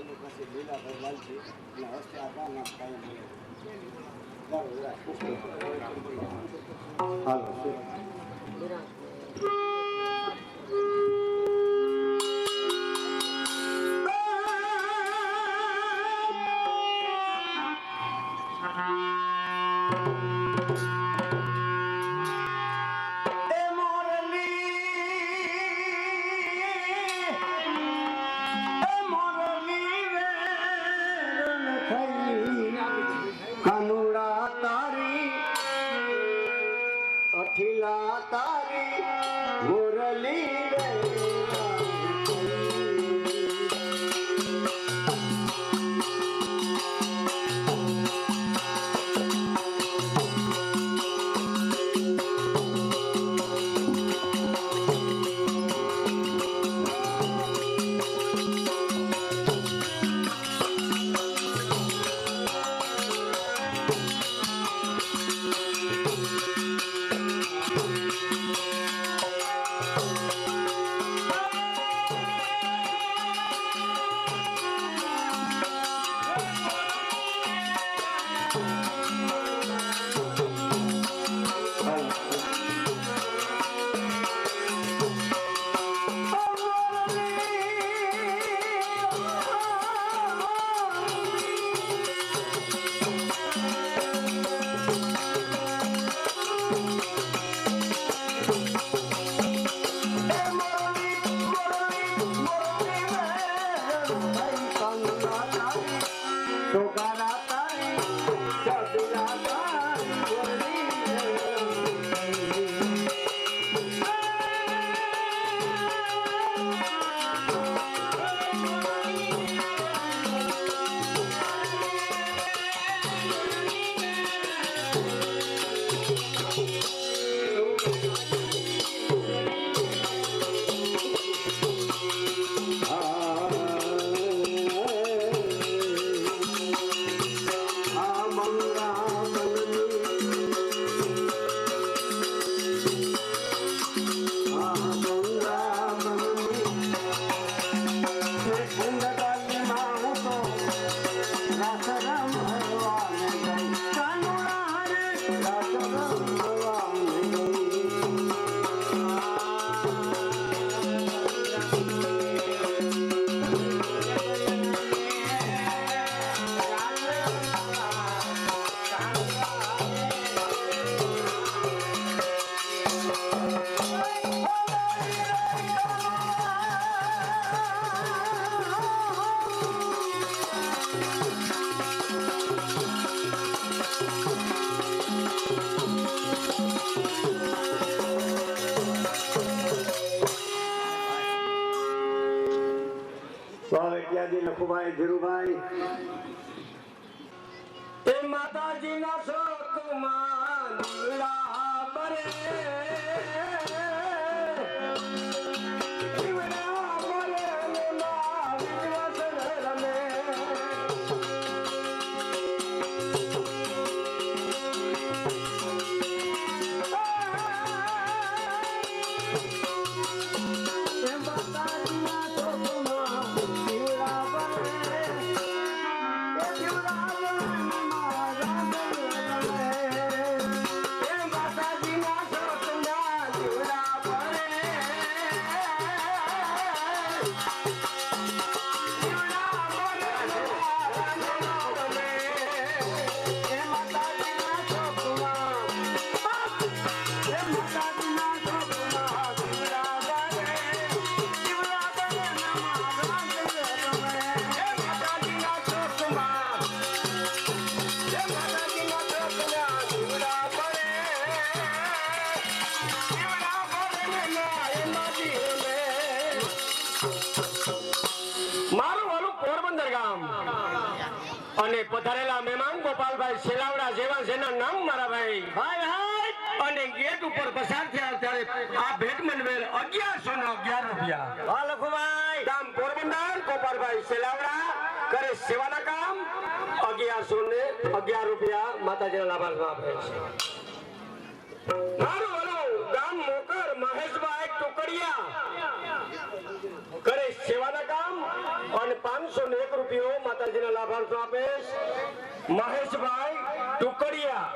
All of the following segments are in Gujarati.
પછી લીલાભાઈ લાલજી એટલે હસ્તે આ ગામના કાયમ હાલો અઠીલા તારી મુરલી ઇત્યાદિ લખુભાઈ ધીરુભાઈ એ માતાજી ના શોકમાં દીવડા બરે અને પધારેલા મહેમાન ગોપાલભાઈ શેલાવડા જેવા જેના નામ મારા ભાઈ ભાઈ હાય અને ગેટ ઉપર પસાર થયા ત્યારે આ ભેટ મનવેર 1111 રૂપિયા હા લખુભાઈ ગામ પોરબંદર ગોપાલભાઈ શેલાવડા કરે સેવાના કામ 1111 રૂપિયા માતાજીના લાભાર્થમાં આપે છે મારું વાલો ગામ મોકર મહેશભાઈ ટોકડિયા કરે સેવાના કામ અને 501 રૂપિયો માતાજીના લાભાર્થ આપેશ મહેશભાઈ ટુકડિયા.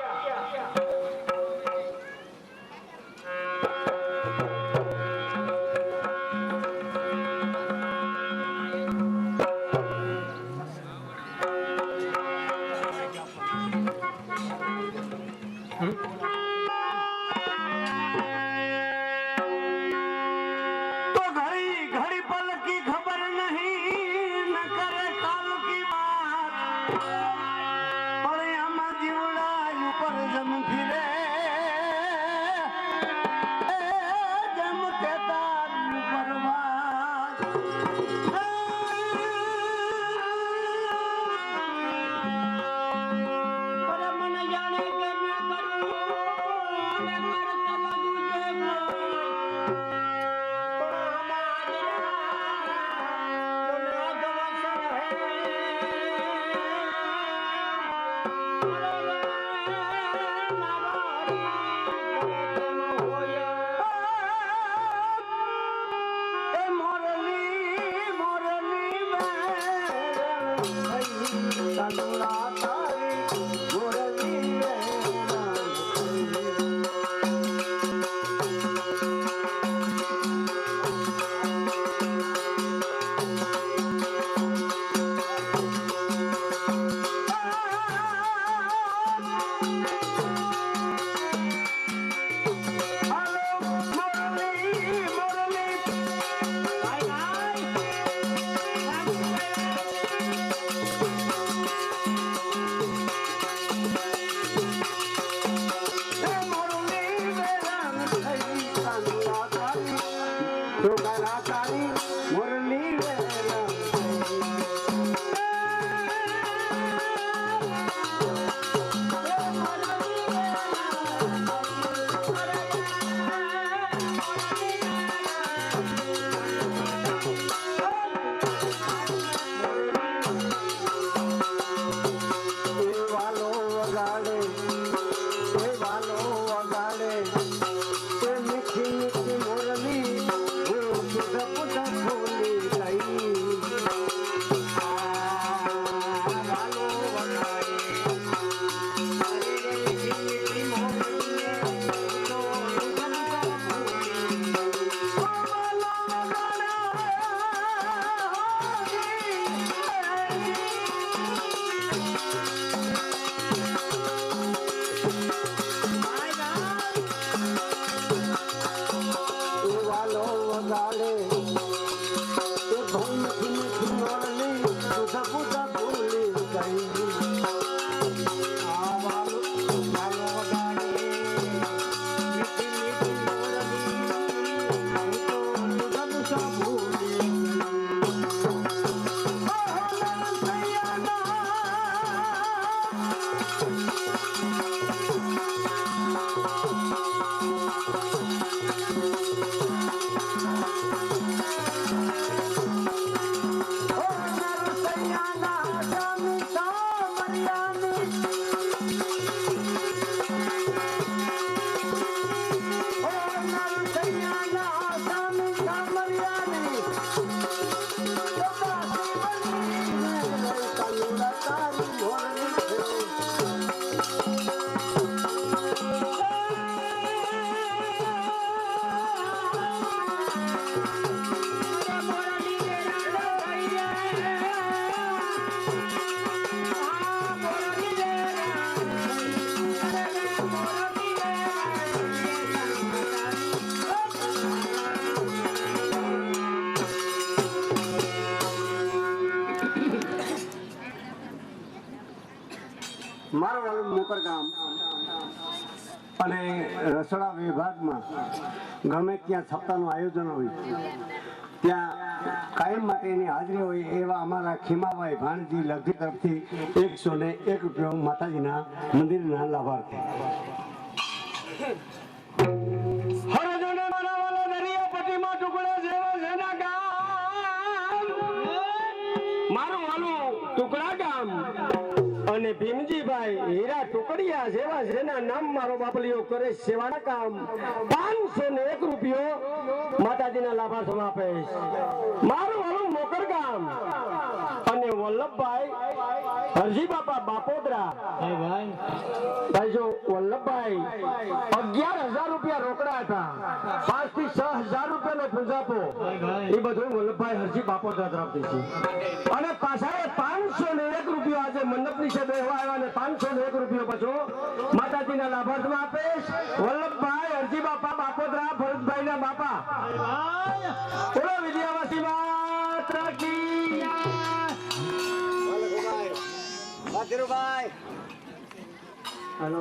મારું વાલું મોકર ગામ અને રસોડા વિભાગમાં ગમે ત્યાં સપ્તાહનું આયોજન હોય ત્યાં કાયમ માટેની હાજરી હોય એવા અમારા ખીમાભાઈ ભાણજી લગતી તરફથી 101 રૂપિયા માતાજીના મંદિરના લાભાર્થી. મારું વાલું ટુકડા ગામ અને ભીમજીભાઈ હીરા ટુકડિયા જેવા જેના નામ મારો બાપલીઓ કરે સેવાના કામ 501 રૂપિયો માતાજીના લાભાર્થમાં આપે. મારું વાલું મોકર ગામ વલ્લભભાઈ હરજી બાપા બાપોદરા ભાઈ જો વલ્લભભાઈ 11,000 રૂપિયા રોકડા હતા 5 થી 6,000 રૂપિયાનો પંજાપો એ બધું વલ્લભભાઈ હરજી બાપોદરા તરફથી છે અને પાછા 501 રૂપિયા આજે મંડપ નીચે બેહવા આવ્યા અને 501 રૂપિયા પાછો માતાજીના લાભાર્થમાં આપીશ વલ્લભભાઈ હરજી બાપા બાપોદરા ભરતભાઈના બાપા બોલો વિદ્યાવાસી માત્ર કી હેલો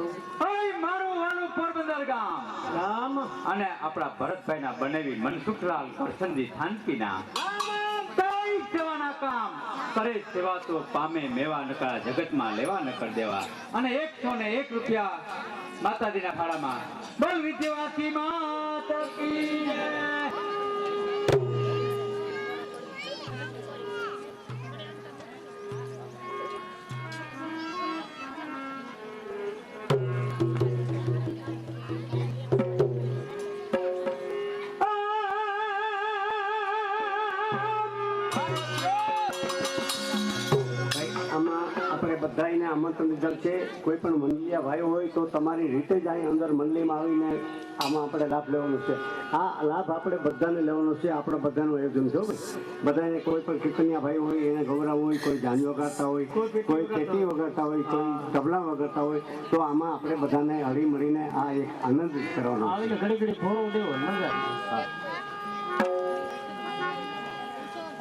મારું વાલું પોરબંદર ગામ અને આપણા ભરતભાઈના બનેવી મનસુખલાલ કરસનજી થાનકીના કઈ સેવાના કામ કરે સેવા તો પામે મેવા નકરા જગતમાં લેવા નકર દેવા અને 101 રૂપિયા માતાજીના ફાળામાં બોલ વિદ્યાવાસી માતા કી બધાને આમંત્રણ દીધેલ છે કોઈ પણ મંડળીયા ભાઈઓ હોય તો તમારી રીતે જ અહીં અંદર મંડળીમાં આવીને આમાં આપણે લાભ લેવાનો છે આ લાભ આપણે બધાને લેવાનો છે આપણે બધાનું આયોજન છે બધાને કોઈ પણ કીર્તનિયા ભાઈ હોય એને ગૌરવ હોય કોઈ જાન વગાડતા હોય કોઈ પેટી વગાડતા હોય કોઈ તબલા વગાડતા હોય તો આમાં આપણે બધાને હળી મળીને આ એક આનંદ કરવાનો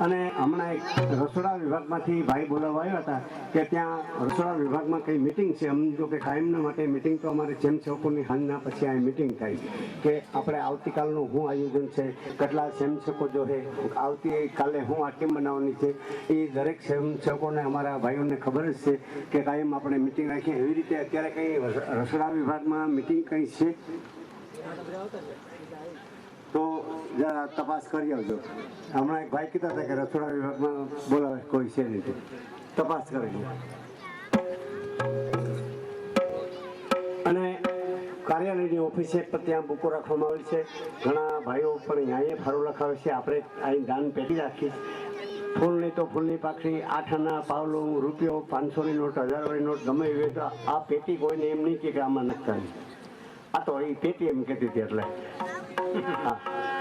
અને હમણાં એક રસોડા વિભાગમાંથી ભાઈ બોલાવવા આવ્યા હતા કે ત્યાં રસોડા વિભાગમાં કંઈ મિટિંગ છે સમજો કે કાયમના માટે મિટિંગ તો અમારે જેમ સેવકોની હાલના પછી આ મિટિંગ થાય કે આપણે આવતીકાલનું શું આયોજન છે કેટલા સ્વયંસેવકો જો છે આવતીકાલે શું આ ટીમ બનાવવાની છે એ દરેક સ્વયંસેવકોને અમારા ભાઈઓને ખબર જ છે કે કાયમ આપણે મિટિંગ રાખીએ એવી રીતે અત્યારે કંઈ રસોડા વિભાગમાં મિટિંગ કંઈ છે તો જરા તપાસ કરી આવજો હમણાં એક ભાઈ કીધા હતા કે રસોડા વિભાગમાં બોલાવે કોઈ છે નહીં તપાસ કરી અને કાર્યાલયની ઓફિસે પણ ત્યાં બુકો રાખવામાં આવેલ છે ઘણા ભાઈઓ પણ અહીંયા ફાળો લખાવે છે આપણે અહીં દાન પેટી રાખી ફૂલ નહીં તો ફૂલની પાખડી 8 આના પાવલું રૂપિયો 500ની નોટ 1000વાળી નોટ ગમે એવી હોય તો આ પેટી કોઈને એમ નહીં કે આમાં નખતા આ તો એ પેટી એમ કહેતી હતી એટલે હા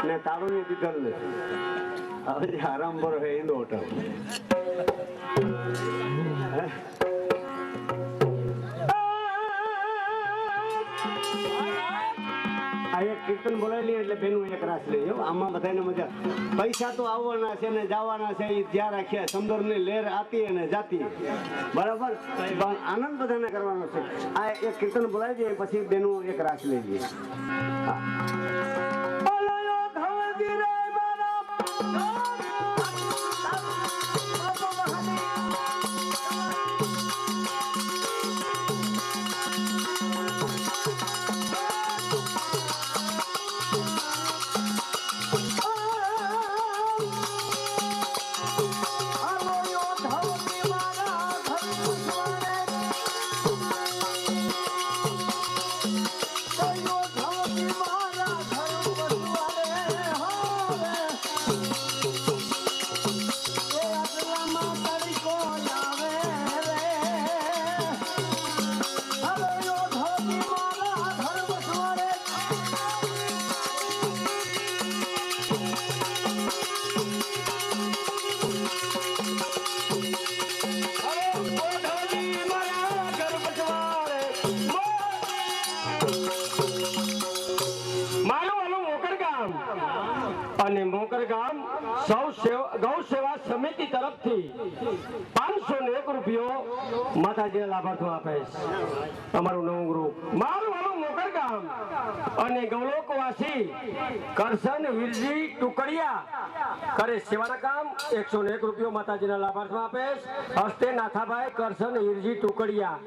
ને તારું એ દીધેલ નથી હવે આરામ પર હોય એનો હોટલ આ એક કીર્તન બોલાવી એટલે બેનું એક રાસ લેજો આમાં બધાને મજા પૈસા તો આવવાના છે ને જવાના છે એ જ્યાં રાખ્યા સમુદ્રની લહેર આતી અને જાતી બરાબર પણ આનંદ બધાને કરવાનો છે આ એક કીર્તન બોલાવી દઈએ પછી બેનું એક રાસ લઈ જઈએ હા અને મોકર ગામ ગૌ સેવા સમિતિ તરફથી 501 રૂપિયો માતાજીના લાભાર્થમાં આપે તમારું નવું ગ્રુપ મારું વાળું મોકર ગામ અને ગૌલોકવાસી કરશન હિરજી ટુકડિયા કરે સેવાના કામ 101 રૂપિયો માતાજીના લાભાર્થમાં આપે હસ્તે નાથાભાઈ કરશન હિરજી ટુકડિયા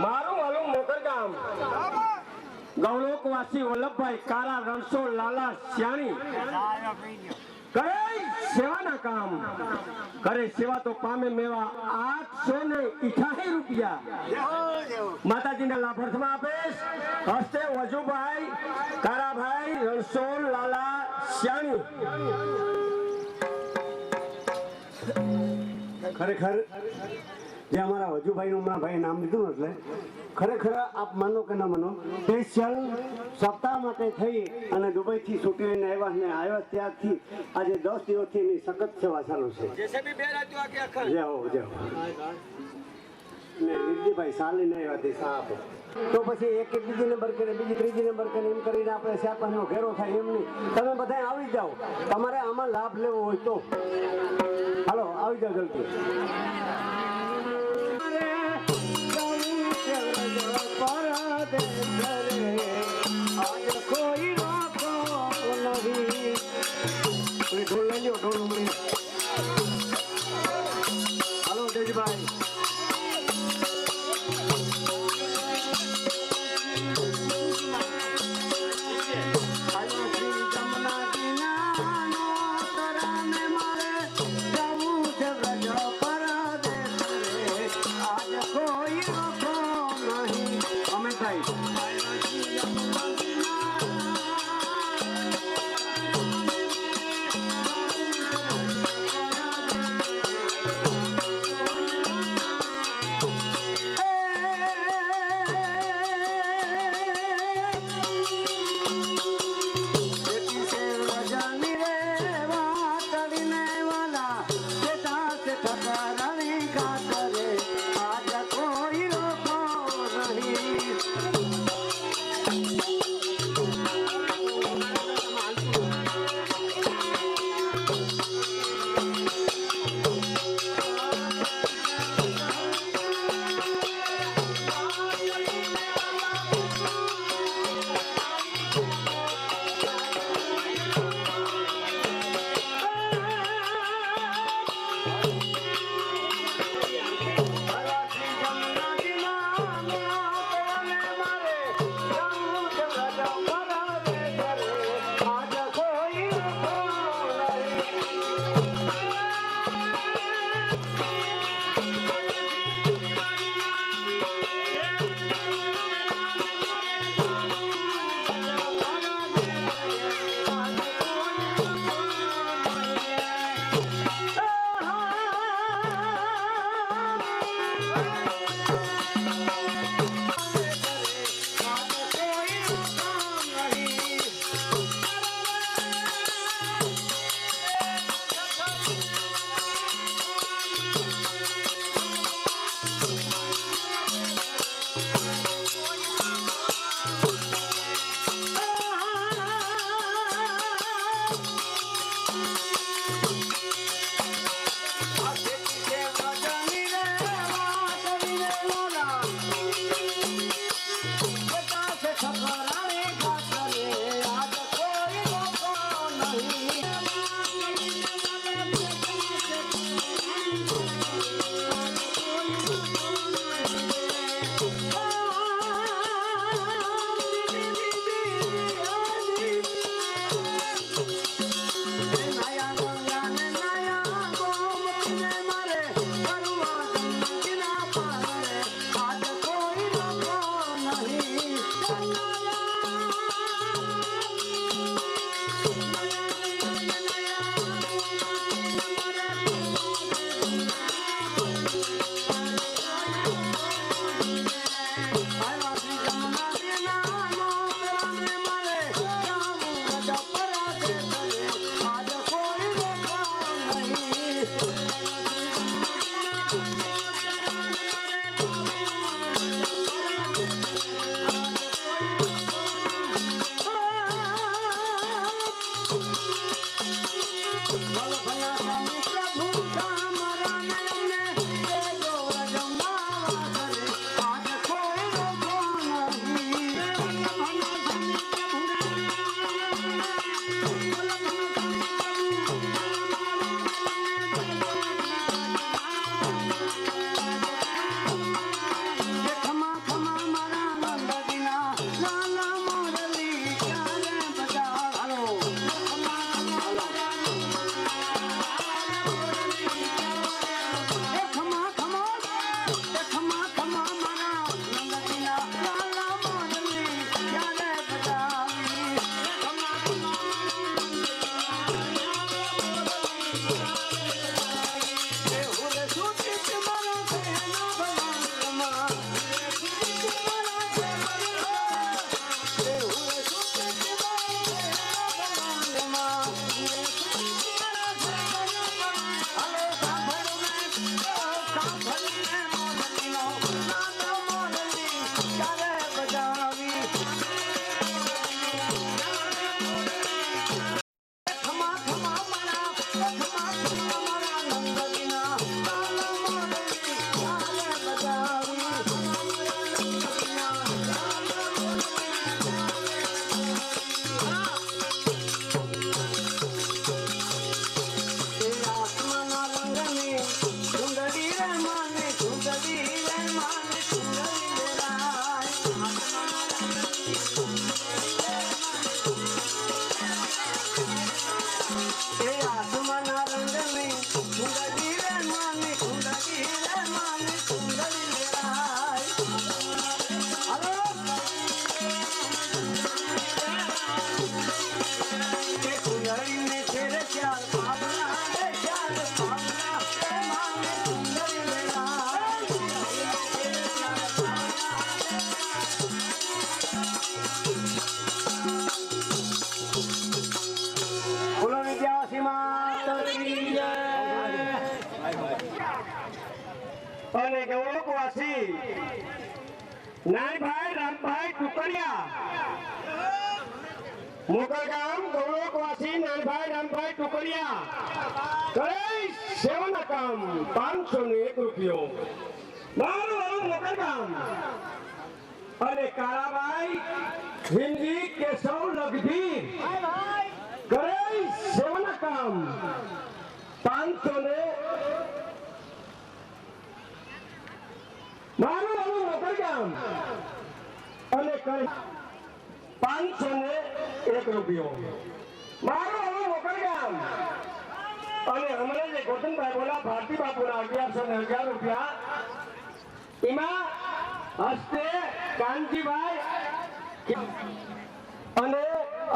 મારું વાલું મોકર ગામ ગૌલોકવાસી વલ્લભભાઈ કારા રણછોડ લાલા શ્યાણી કરે સેવાના કામ કરે સેવા તો પામે મેવા 888 રૂપિયા માતાજીના લાભાર્થમાં આપેશ હસ્તે વજુભાઈ કારાભાઈ રણછોડ લાલા શ્યાણી ખરેખર જે અમારા વજુભાઈનું હમણાં ભાઈ નામ લીધું ને એટલે ખરેખર આપ માનો કે ના માનો સ્પેશિયલ સપ્તાહ માટે થઈ અને દુબઈથી છૂટીને આવ્યા ત્યારથી આજે 10 દિવસથી એની સખત સેવા ચાલુ છે જય હો જય હો ને નિધિભાઈ સાલીને આવ્યા તે સાહેબ તો પછી એક બીજી નંબર કરે બીજી ત્રીજી નંબર કરે એમ કરીને આપણે શાપાનો ઘેરો થાય એમ નહીં તમે બધા આવી જાઓ તમારે આમાં લાભ લેવો હોય તો હાલો આવી જાઓ જલ્દી ઢોલ લઈ લો ઢોલ ઉમરી હાલો દેજભાઈ બોલો વિદ્યાવાસી માતની જય. અને ગૌરવવાસી નાનભાઈ રામભાઈ ટુકડિયા મોકલ ગામ ગૌરવવાસી નાનભાઈ રામભાઈ ટુકડિયા કરે સેવાના કામ 501 રૂપિયો. મારું વાળું મોકલ ગામ અને કાળાભાઈ હિન્દી કેશવ લગધી કરે સેવાના કામ 500 મારું વાળું મોકલ ગામ અને કરે 501 રૂપિયો. મારું વાળું મોકલ ગામ અને હમણાં જે ગોતનભાઈ બોલા ભારતી બાપુના 1111 રૂપિયા એમાં હસ્તે કાનજીભાઈ અને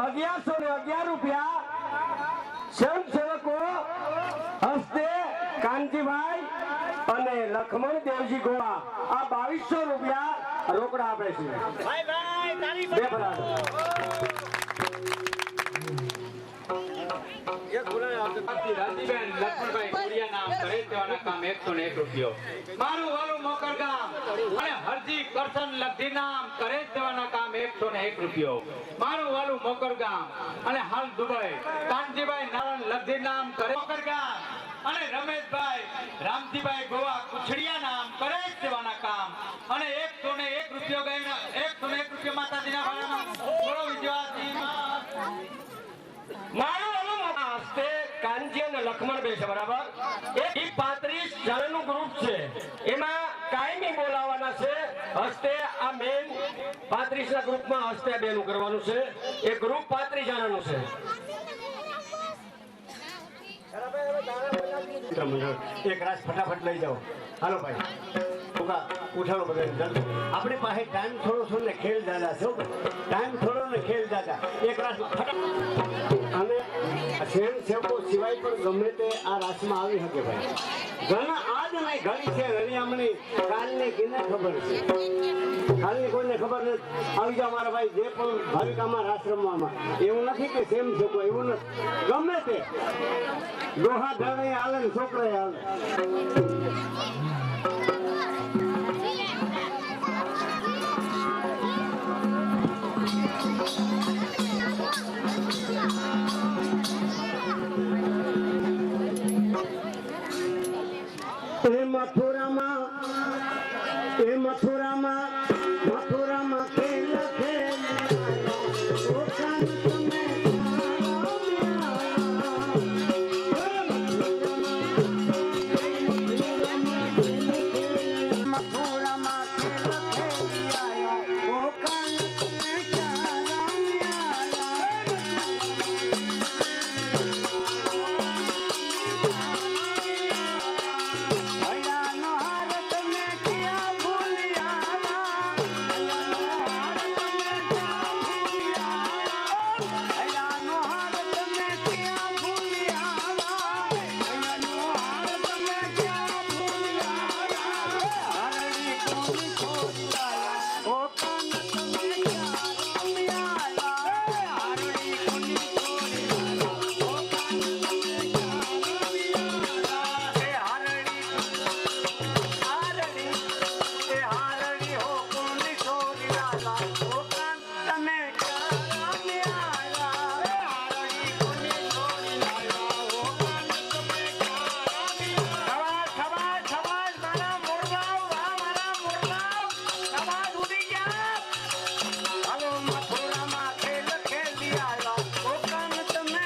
1111 રૂપિયા સ્વયંસેવકો હસ્તે કાનજીભાઈ અને લખમણ દેવજી ગોવા આ 2200 રૂપિયા રોકડા આપે છે. બે બરાબર. રાજીબેન લક્ષ્મણભાઈ કોડિયા નામ કરે તેવાના કામ 101 રૂપિયો. મારું વાલું મોકર ગામ અને હરજી કરશન લગધી નામ કરે તેવાના કામ 101 રૂપિયો. મારું વાલું મોકર ગામ અને હાલ દુબઈ કાનજીભાઈ નારાયણ લગધી નામ કરે મોકર ગામ અને રમેશભાઈ રામજીભાઈ ગોવા કુછડિયા નામ કરે તેવાના કામ અને 101 રૂપિયો ગયો. 101 રૂપિયો માતાજીના ભાડામાં બોલો વિજયવાસી મારું હસ્તે કાનજી અને લખમણ બે છે બરાબર. એ 35 જણાનું ગ્રુપ છે એમાં કાયમી બોલાવાના છે. હસ્તે આ મેન 35 ના ગ્રુપમાં હસ્તે બેનું કરવાનું છે. એ ગ્રુપ 35 જણાનું છે. એક રાસ ફટાફટ લઈ જાઓ. હાલો ભાઈ ઉઠાડો બધા આપણી પાસે ટાઈમ થોડો છો ને ખેલ દાદા છો. ટાઈમ થોડો ને ખેલ દાદા. એક રાસ ફટાફટ અને સ્વયંસેવકો સિવાય પણ ગમે તે આ રાસમાં આવી શકે ભાઈ. ઘણા આજ નહીં ઘડી છે રણિયામણી કાલની કિને ખબર છે. કાલની કોઈને ખબર નથી. આવી જાઓ મારા ભાઈ જે પણ ભાવિકામાં રાસ રમવામાં. એવું નથી કે સેમ છોકરો એવું નથી. ગમે તે દોહા ધણે હાલે ને છોકરા હાલે. મથુરામાં ખેલ ખેલ ઓ કાન તમે મથુરામાં ખેલ ખેલ આયા ઓ કાન તમે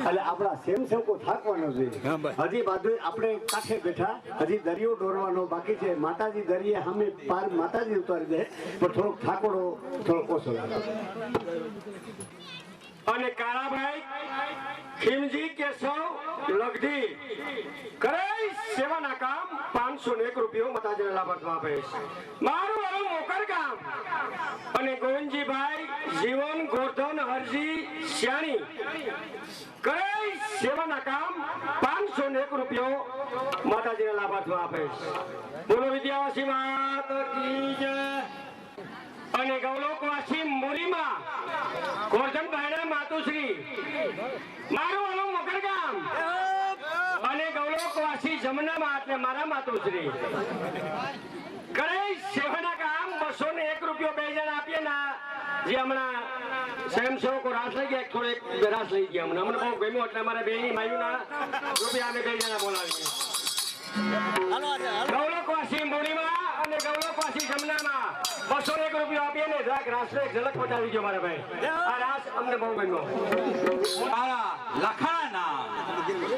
એટલે આપણા સેવકો થાકવાનો જોઈએ. હજી બાજુ આપણે કાંઠે બેઠા, હજી દરિયો દોરવાનો બાકી છે. માતાજી દરિયે સામે પાર માતાજી ઉતારી દે, પણ થોડોક થાકોડો થોડોક ઓછો લાગે. અને કાળાભાઈ ખીમજી કેશવ લગધી કરે સેવાના કામ 501 રૂપિયો માતાજીને લાભાર્થમાં આપે છે. મારું વાળું મોકર ગામ અને ગોવિંદજીભાઈ જીવન ગોરધન હરજી શ્યાણી કરે સેવાના કામ 501 રૂપિયો માતાજીને લાભાર્થમાં આપે છે. બોલો વિદ્યાવાસી માત કી જય. અને ગૌલોકવાસી મુરીમાં ગોરધનભાઈના માતુશ્રી મારું વાળું મોકર ગામ અને ગૌલોકવાસી જમનામાં એટલે મારા માતુશ્રી કરે સેવાના કામ 201 રૂપિયો 2 જણ આપીએ ના. જે હમણાં સ્વયંસેવકો રાસ લઈ ગયા, થોડેક રાસ લઈ ગયા. અમને બહુ ગમ્યું એટલે અમારા બેની માયુના રૂપિયા અમે 2 જણા બોલાવીએ. ગૌલોકવાસી મુરીમાં અને ગૌલોકવાસી જમનામાં 201 રૂપિયા આપીએ ને રાસ એક ઝલક બતાવી ગયો મારા ભાઈ. આ રાસ અમને બહુ ગમ્યો. મારા લખાણા નામ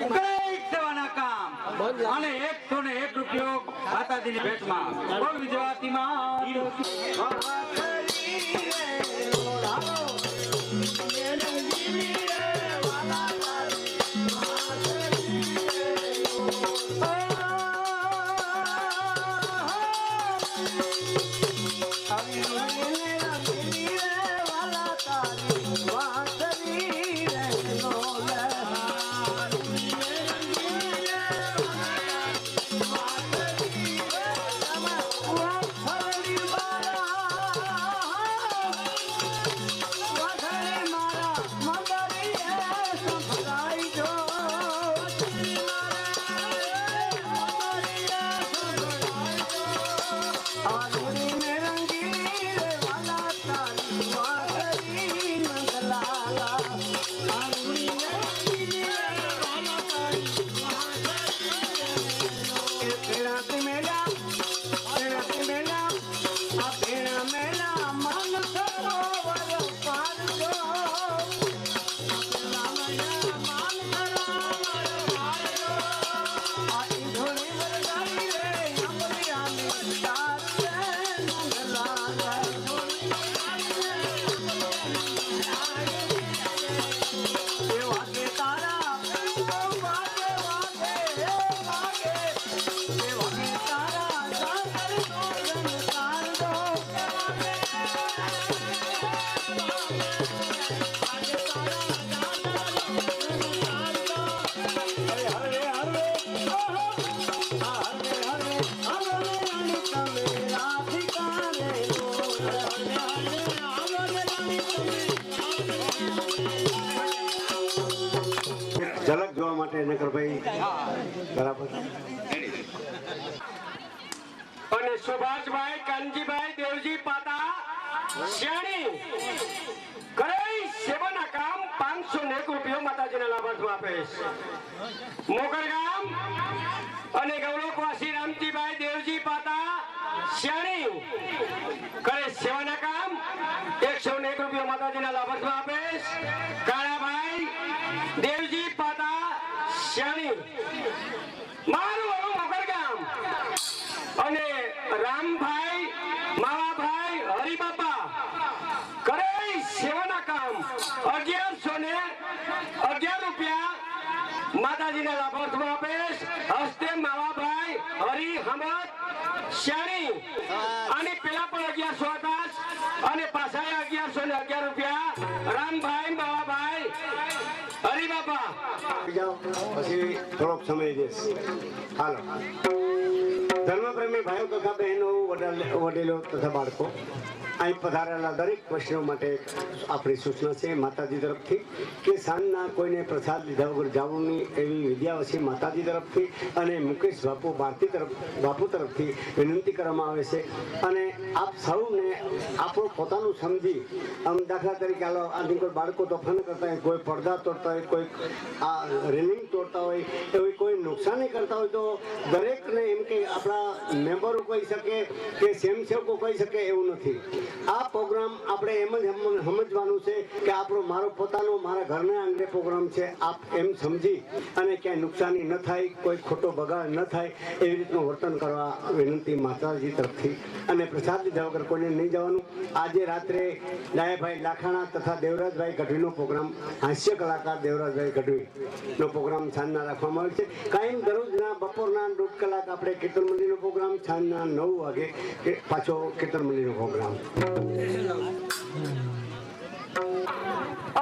ઉકળેક સેવાના કામ અને 101 રૂપિયો માતાજીની ભેટમાં બોલ વિજયવાતી માં ઝલક જોવા માટે નકરભાઈ બરાબર. અને સુભાષભાઈ કાનજીભાઈ દેવજી પાતા શ્યાણી કરે સેવાના કામ 501 રૂપિયો માતાજીના લાભાર્થમાં આપે છે. મોગર ગામ અને ગૌલોકવાસી રામજીભાઈ દેવજી પાતા શ્યાણી કરે સેવાના કામ 101 રૂપિયો માતાજીના લાભાર્થમાં આપે છે. કાળાભાઈ દેવજી પાતા શ્યાણી મારું વાળું મોગર ગામ અને રામભાઈ માવાભાઈ હરિબાપા કરે સેવાના કામ 1111 રૂપિયા માતાજીના લાભાર્થમાં આપે છે. હસ્તે માવાભાઈ હરિ હમદ શ્યાણી અને પેલા પણ 1118 અને પાછા 1111 રૂપિયા રામભાઈ માવાભાઈ હરિબાપા. પછી થોડોક સમય દેશ. હાલો, ધર્મપ્રેમી ભાઈઓ તથા બહેનો, વડીલો તથા બાળકો, અહીં પધારેલા દરેક વૈષ્ણવ માટે આપણી સૂચના છે માતાજી તરફથી કે સાંજના કોઈને પ્રસાદ લીધા વગર જવું નહીં એવી વિદ્યાવસી માતાજી તરફથી અને મુકેશ બાપુ તરફથી વિનંતી કરવામાં આવે છે. અને આપ સૌને આપણું પોતાનું સમજી આમ દાખલા તરીકે હાલો આજની કોઈ બાળકો તોફાન કરતા હોય, કોઈ પડદા તોડતા હોય, કોઈ આ રેલિંગ તોડતા હોય, એવી કોઈ નુકસાની કરતા હોય તો દરેકને એમ કે આપણા મેમ્બરો કહી શકે કે સ્વયંસેવકો કહી શકે એવું નથી. આ પ્રોગ્રામ આપણે એમ જ સમજવાનું છે કે આપણો મારો પોતાનો મારા ઘરના આંગણે પ્રોગ્રામ છે. આપ એમ સમજી અને ક્યાંય નુકસાની ન થાય, કોઈ ખોટો બગાડ ન થાય એવી રીતનું વર્તન કરવા વિનંતી માતાજી તરફથી. અને પ્રસાદ લીધા વગર કોઈને નહીં જવાનું. આજે રાત્રે ડાયાભાઈ લાખાણા તથા દેવરાજભાઈ ગઢવીનો પ્રોગ્રામ, હાસ્ય કલાકાર દેવરાજભાઈ ગઢવીનો પ્રોગ્રામ સાંજના રાખવામાં આવે છે. કાયમ દરરોજના બપોરના 1.5 કલાક આપણે કીર્તન મંદિરનો પ્રોગ્રામ, સાંજના 9 વાગે પાછો કીર્તન મંદિરનો પ્રોગ્રામ.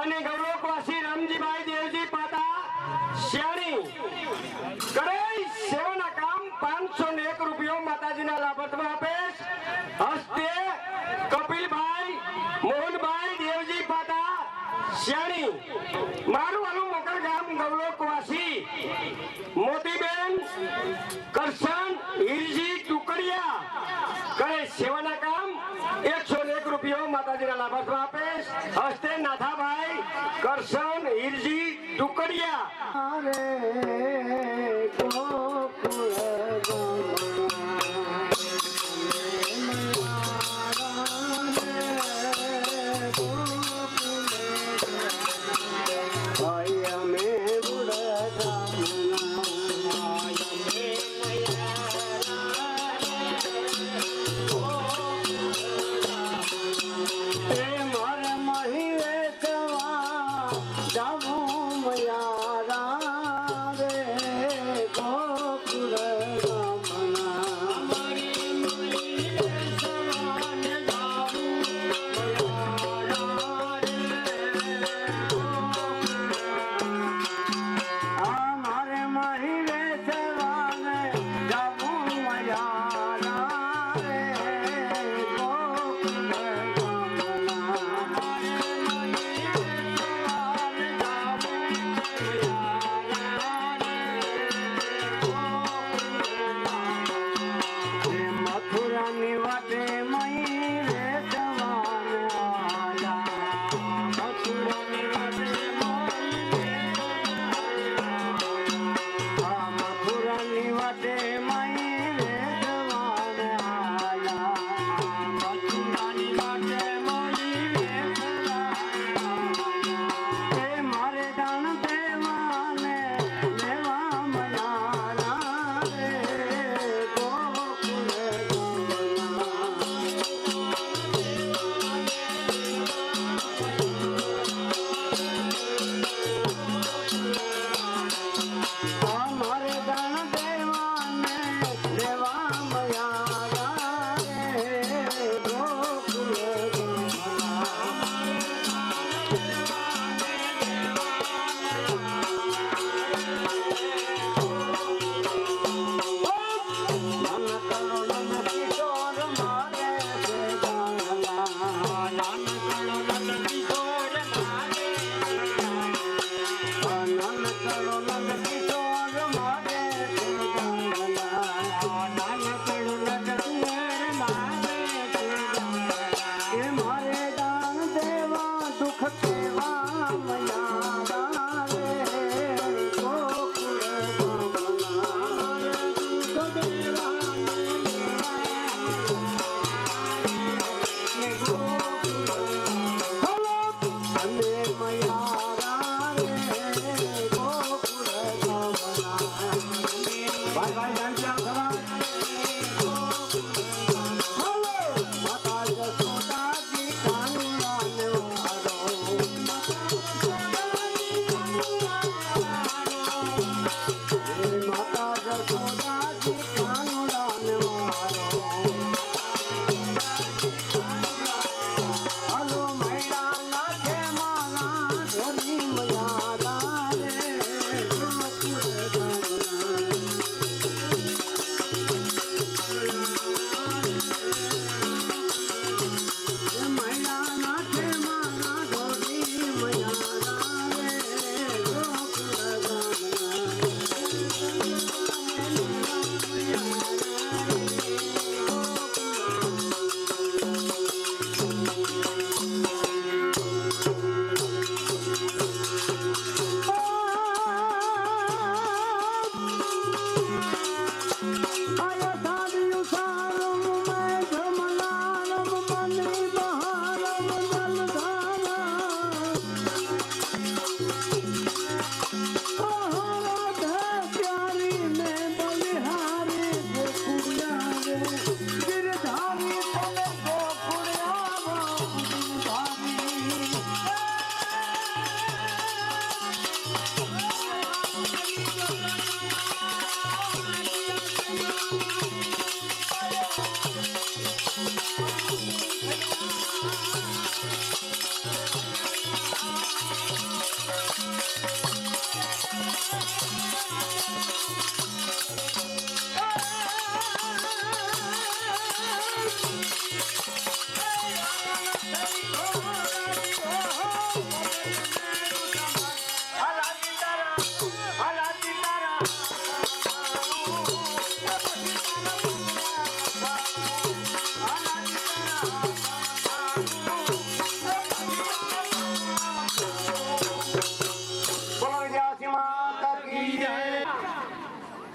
અને ગૌરવવાસી રામજીભાઈ દેવજી પાતા શ્યાણી કરે સેવાના કામ 501 રૂપિયો માતાજીના લાભાર્થમાં આપે છે. હસ્તે કપિલભાઈ મોહનભાઈ દેવજી પાતા શ્યાણી મારું વાલું મોકર ગામ ગૌરવવાસી મોતીબેન કરશન હિરજી ટુકડિયા કરે સેવાના કામ 101 રૂપિયો માતાજીના લાભાર્થમાં આપે છે. હસ્તે નાથાભાઈ કરશન હિરજી ટુકડિયા.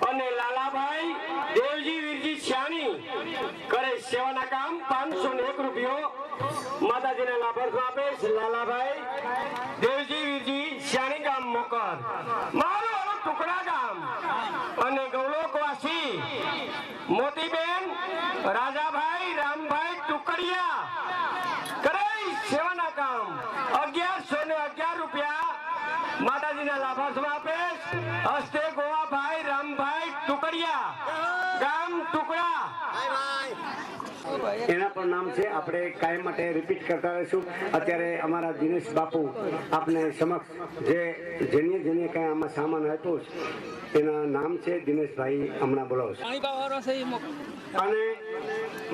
અને લાલાભાઈ દેવજી વીરજી છાણી કરે સેવાના કામ 501 રૂપિયો માતાજીના લાભાર્થ આપે છે લાલાભાઈ દેવજી વીરજી છાણી ગામ મોકર મારું ઓલું ટુકડા ગામ અને ગૌલોકવાસી મોતીબેન રાજાભાઈ રામભાઈ ટુકડિયા કરે સેવાના કામ 1111 રૂપિયા માતાજીના લાભાર્થમાં આપે હસ્તે ગોવાભાઈ રામભાઈ ટુકડિયા ગામ ટુકડા એના પણ નામ છે. આપણે કાયમ માટે રિપીટ કરતા રહીશું. અત્યારે અમારા દિનેશ બાપુ આપને સમક્ષ જેને કઈ આમાં સામાન આપ્યો છે એના નામ છે દિનેશભાઈ હમણાં બોલાવશે. અને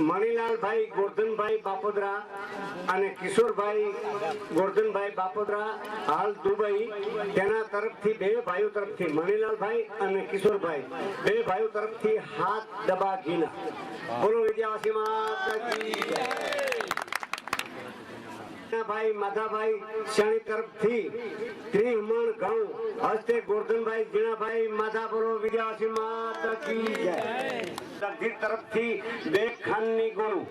મણિલાલભાઈ ગોરધનભાઈ બાપોદરા અને કિશોરભાઈ ગોરધનભાઈ બાપોદરા હાલ દુબઈ તેના તરફથી બે ભાઈઓ તરફથી મણિલાલભાઈ અને કિશોરભાઈ બે ભાઈઓ તરફથી હાથ દબા ઘીના બોલો વિદ્યાવાસી માતા કી જય. ભાઈ માધાભાઈ શેણી તરફથી ત્રિમણ ઘઉં હસ્તે ગોરધનભાઈ જીણાભાઈ માધા બોલો વિદ્યાવાસી માતા કી જય. દક્ષિણ તરફથી બે ખાનની ગોળું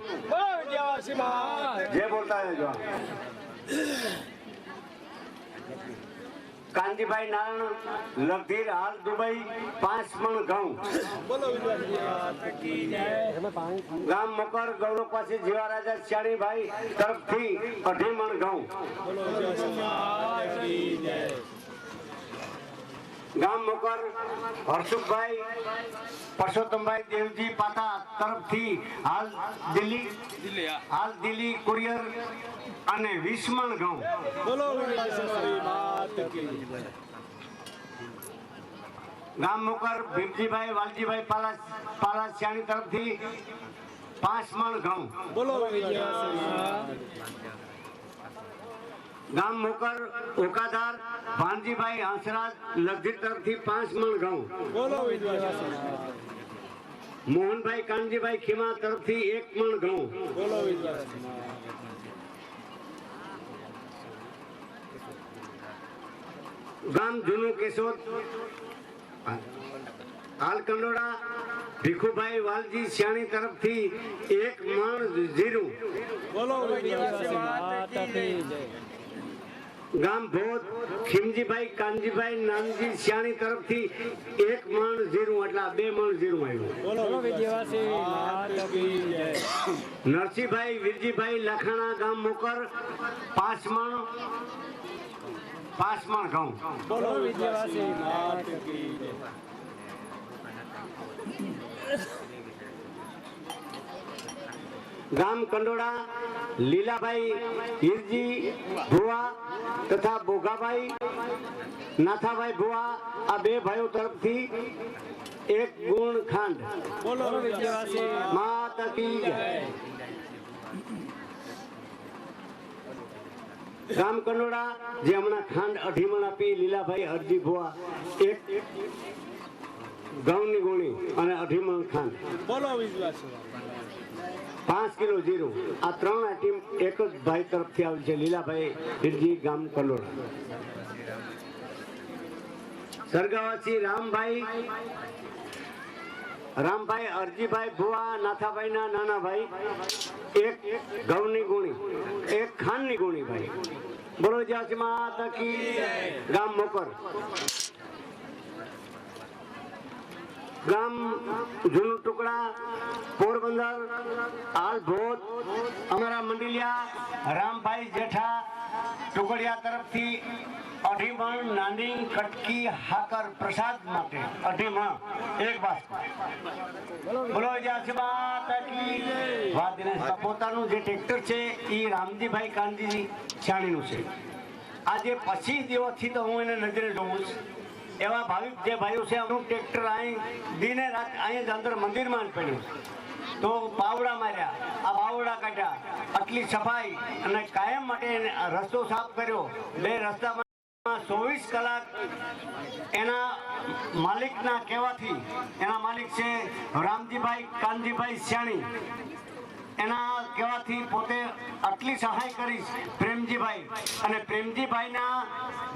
જે બોલતા જો કાંજીભાઈ નારાયણ લગધીર હાલ દુબઈ 5 મણ ઘઉં ગામ મકર ગૌરવ પાસે જીવારાજા શ્યાણીભાઈ તરફથી 2.5 મણ ઘઉં ગામ મકર હર્ષુભાઈ પરસોત્તમભાઈ દેવજી પાતા તરફથી હાલ દિલ્હી કુરિયર અને 20 મણ ઘઉં ગામ મોકર ભીમજીભાઈ વાલજીભાઈ પાલાસિયાણી તરફથી 5 મણ ઘઉં. ગામ મોકર ઓકાધાર ભાનજીભાઈ હંસરાજ લગધીર તરફથી 5 મણ ઘઉં. મોહનભાઈ કાનજીભાઈ ખીમા તરફથી 1 મણ ઘઉં. ગામ જૂનું કેશોદ હાલ કંડોળા ભીખુભાઈ વાલજી સિયાણી તરફથી 1 મણ જીરું. ગામ ભોત ખીમજીભાઈ કાનજીભાઈ નાનજી સિયાણી તરફથી 1 મણ જીરું એટલે 2 મણ જીરું આવ્યું. નરસિંહભાઈ વીરજીભાઈ લખાણા ગામ મોકર 5 મણ ઘઉં. ગામ કંડોળા લીલાભાઈ હીરજી ભુવા તથા બોગાભાઈ નાથાભાઈ ભુવા આ 2 ભાઈઓ તરફથી 1 ગુણ ખાંડ. માતા કી જય. ગામ કંડોળા જે હમણાં ખાંડ 2.5 મણ આપી લીલાભાઈ હરજી ભુવા 1 ઘઉંની ગુણી અને 2.5 મણ ખાંડ. 5 કિલો જીરું. આ 3 આઈટમ એક જ ભાઈ તરફથી આવી છે, લીલાભાઈ હિરજી ગામ કંડોળા. સરગાવાસી રામભાઈ અરજીભાઈ ભુવા નાથાભાઈ ના નાના ભાઈ 1 ઘઉંની ગુણી 1 ખાંડની ગુણી ભાઈ. બોલો જ્યાંથી માતા કી ગામ મોકર. ગામ જૂનું ટુકડા પોરબંદર હાલ ભોત અમારા મંડલિયા રામભાઈ જેઠા ટુકડિયા તરફથી 2.5 મણ નાની કટકી હાકર પ્રસાદ માટે 2.5 મણ 1 બાસ્કેટ. બોલો જ્યાંથી માતા કી. પોતાનું જે ટ્રેક્ટર છે એ રામજીભાઈ કાનજી છાણીનું છે. આજે પછી દિવસથી તો હું એને નજરે જોઉં છું. એવા ભાવિક જે ભાઈઓ છે અમુક ટ્રેક્ટર અહીં દિને રાત અહીં જ અંદર મંદિરમાં જ પડ્યું તો પાવડા માર્યા, આ બાવડા કાઢ્યા, આટલી સફાઈ અને કાયમ માટે રસ્તો સાફ કર્યો. 2 રસ્તામાં 24 કલાક એના માલિકના કહેવાથી, એના માલિક છે રામજીભાઈ કાનજીભાઈ સિયાણી, એના કહેવાથી પોતે આટલી સહાય કરી પ્રેમજીભાઈ. અને પ્રેમજીભાઈના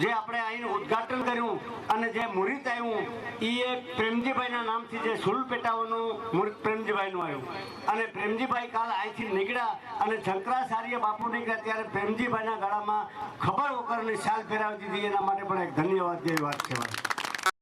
જે આપણે અહીં ઉદ્ઘાટન કર્યું અને જે મુહૂર્ત આવ્યું એ પ્રેમજીભાઈના નામથી જે સુલ પેટાવાનું મુહૂર્ત પ્રેમજીભાઈનું આવ્યું. અને પ્રેમજીભાઈ કાલ અહીંથી નીકળ્યા અને શંકરાચાર્ય બાપુ નીકળ્યા ત્યારે પ્રેમજીભાઈના ગળામાં ખબર વગરની શાલ ફેરાવી દીધી. એના માટે પણ એક ધન્યવાદ જેવી વાત કહેવાય.